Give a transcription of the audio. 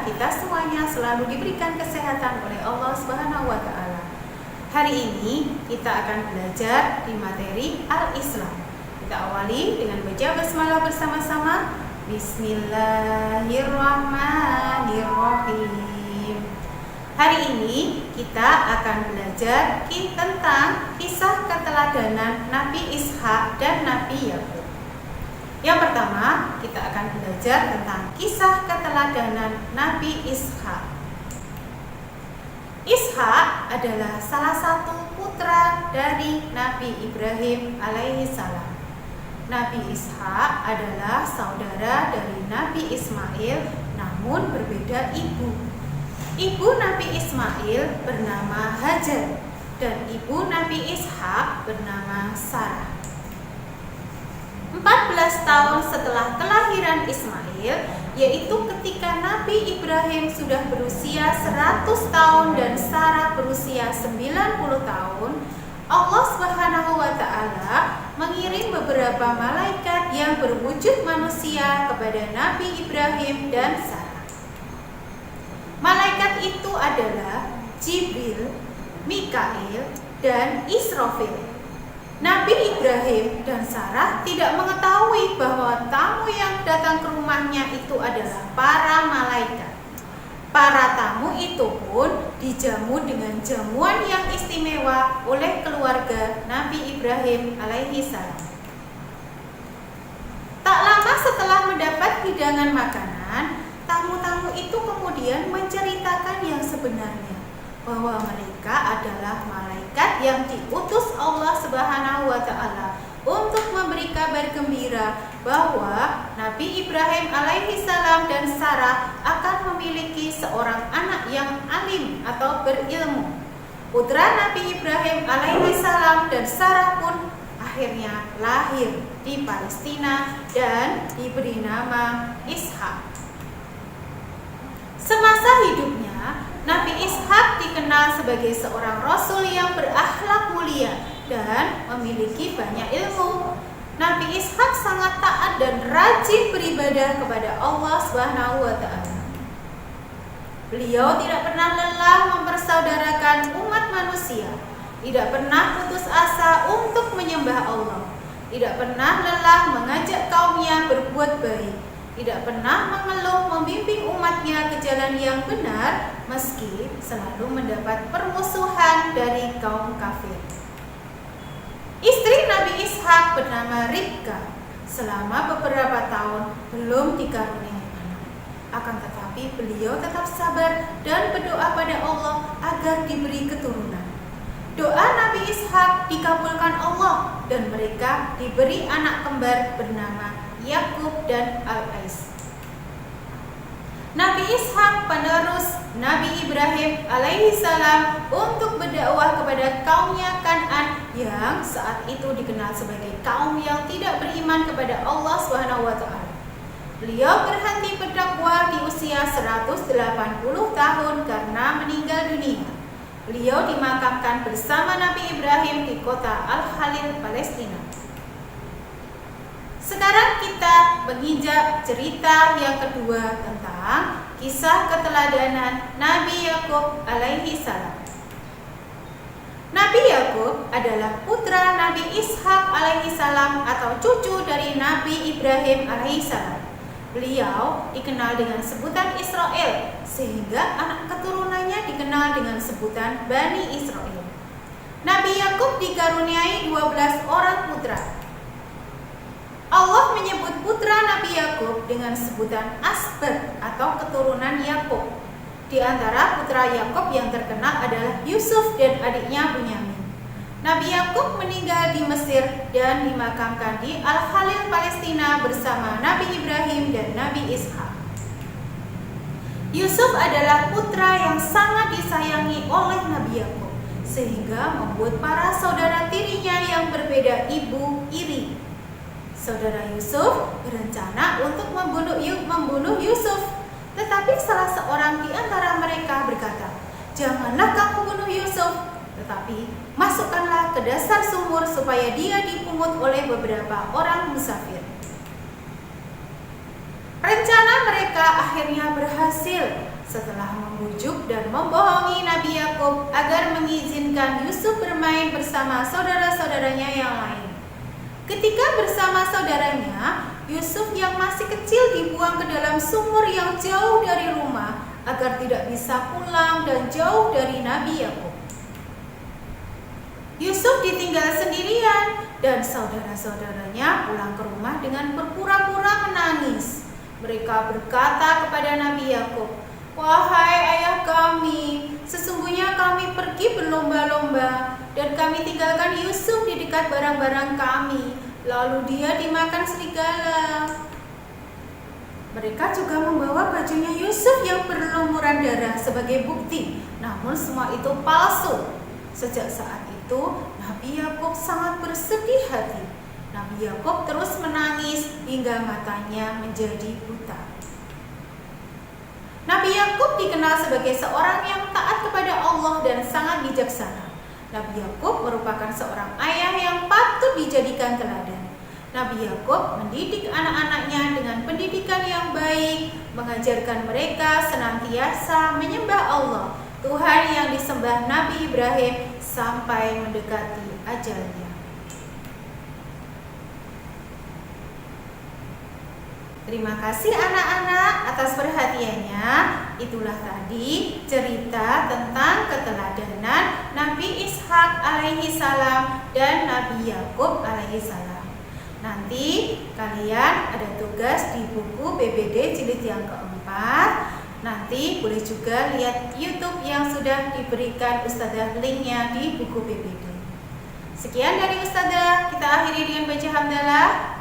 kita semuanya selalu diberikan kesehatan oleh Allah Subhanahu wa Ta'ala. Hari ini kita akan belajar di materi Al-Islam. Kita awali dengan baca basmalah bersama-sama. Bismillahirrahmanirrahim. Hari ini kita akan belajar tentang kisah keteladanan Nabi Ishak dan Nabi Yakub. Yang pertama, kita akan belajar tentang kisah keteladanan Nabi Ishak. Ishak adalah salah satu putra dari Nabi Ibrahim alaihissalam. Nabi Ishak adalah saudara dari Nabi Ismail, namun berbeda ibu. Ibu Nabi Ismail bernama Hajar dan ibu Nabi Ishak bernama Sarah. 14 tahun setelah kelahiran Ismail, yaitu ketika Nabi Ibrahim sudah berusia 100 tahun dan Sarah berusia 90 tahun, Allah Subhanahu wa Ta'ala mengirim beberapa malaikat yang berwujud manusia kepada Nabi Ibrahim dan Sarah. Malaikat itu adalah Jibril, Mikail, dan Israfil. Nabi Ibrahim dan Sarah tidak mengetahui bahwa tamu yang datang ke rumahnya itu adalah para malaikat. Para tamu itu pun dijamu dengan jamuan yang istimewa oleh keluarga Nabi Ibrahim alaihissalam. Tak lama setelah mendapat hidangan makanan, tamu-tamu itu kemudian menceritakan yang sebenarnya, bahwa mereka adalah malaikat yang diutus Allah Subhanahu wa Ta'ala untuk memberi kabar gembira bahwa Nabi Ibrahim alaihissalam dan Sarah akan memiliki seorang anak yang alim atau berilmu. Putra Nabi Ibrahim alaihissalam dan Sarah pun akhirnya lahir di Palestina dan diberi nama Ishak. Semasa hidupnya, Nabi Ishak dikenal sebagai seorang rasul yang berakhlak mulia dan memiliki banyak ilmu. Nabi Ishak sangat taat dan rajin beribadah kepada Allah Subhanahu wa Ta'ala. Beliau tidak pernah lelah mempersaudarakan umat manusia, tidak pernah putus asa untuk menyembah Allah, tidak pernah lelah mengajak kaumnya berbuat baik, tidak pernah mengeluh membimbing umatnya ke jalan yang benar meski selalu mendapat permusuhan dari kaum kafir. Istri Nabi Ishak bernama Ribka. Selama beberapa tahun belum dikaruniai anak. Akan tetapi beliau tetap sabar dan berdoa pada Allah agar diberi keturunan. Doa Nabi Ishak dikabulkan Allah dan mereka diberi anak kembar bernama Yakub dan Al-Ais. Nabi Ishak penerus Nabi Ibrahim alaihissalam untuk berdakwah kepada kaumnya Kan'an yang saat itu dikenal sebagai kaum yang tidak beriman kepada Allah Subhanahu wa Ta'ala. Beliau berhenti berdakwah di usia 180 tahun karena meninggal dunia. Beliau dimakamkan bersama Nabi Ibrahim di kota Al-Khalil, Palestina. Sekarang kita menginjak cerita yang kedua tentang kisah keteladanan Nabi Yakub alaihissalam. Nabi Yakub adalah putra Nabi Ishak alaihissalam atau cucu dari Nabi Ibrahim alaihissalam. Beliau dikenal dengan sebutan Israel, sehingga anak keturunannya dikenal dengan sebutan Bani Israel. Nabi Yakub dikaruniai 12 orang putra. Allah menyebut putra Nabi Yakub dengan sebutan Asbat atau keturunan Yakub. Di antara putra Yakub yang terkenal adalah Yusuf dan adiknya Bunyamin. Nabi Yakub meninggal di Mesir dan dimakamkan di Al-Khalil, Palestina bersama Nabi Ibrahim dan Nabi Ishak. Yusuf adalah putra yang sangat disayangi oleh Nabi Yakub, sehingga membuat para saudara tirinya yang berbeda ibu iri. Saudara Yusuf berencana untuk membunuh Yusuf, tetapi salah seorang di antara mereka berkata, "Janganlah kamu bunuh Yusuf, tetapi masukkanlah ke dasar sumur supaya dia dipungut oleh beberapa orang musafir." Rencana mereka akhirnya berhasil. setelah membujuk dan membohongi Nabi Yakub agar mengizinkan Yusuf bermain bersama saudara-saudaranya yang lain. Ketika bersama saudaranya, Yusuf yang masih kecil dibuang ke dalam sumur yang jauh dari rumah agar tidak bisa pulang dan jauh dari Nabi Yakub. Yusuf ditinggal sendirian dan saudara-saudaranya pulang ke rumah dengan berpura-pura menangis. Mereka berkata kepada Nabi Yakub, "Wahai ayah kami, sesungguhnya kami pergi berlomba-lomba dan kami tinggalkan Yusuf di dekat barang-barang kami, lalu dia dimakan serigala." Mereka juga membawa bajunya Yusuf yang berlumuran darah sebagai bukti, namun semua itu palsu. Sejak saat itu, Nabi Yakub sangat bersedih hati. Nabi Yakub terus menangis hingga matanya menjadi buta. Nabi Yakub dikenal sebagai seorang yang taat kepada Allah dan sangat bijaksana. Nabi Yakub merupakan seorang ayah yang patut dijadikan teladan. Nabi Yakub mendidik anak-anaknya dengan pendidikan yang baik, mengajarkan mereka senantiasa menyembah Allah, Tuhan yang disembah Nabi Ibrahim sampai mendekati ajalnya. Terima kasih anak-anak atas perhatiannya. Itulah tadi cerita tentang keteladanan Nabi Ishak alaihi salam dan Nabi Yakub alaihi salam. Nanti kalian ada tugas di buku BBD jilid yang keempat. Nanti boleh juga lihat YouTube yang sudah diberikan Ustazah linknya di buku BBD. Sekian dari Ustazah, kita akhiri dengan baca hamdalah.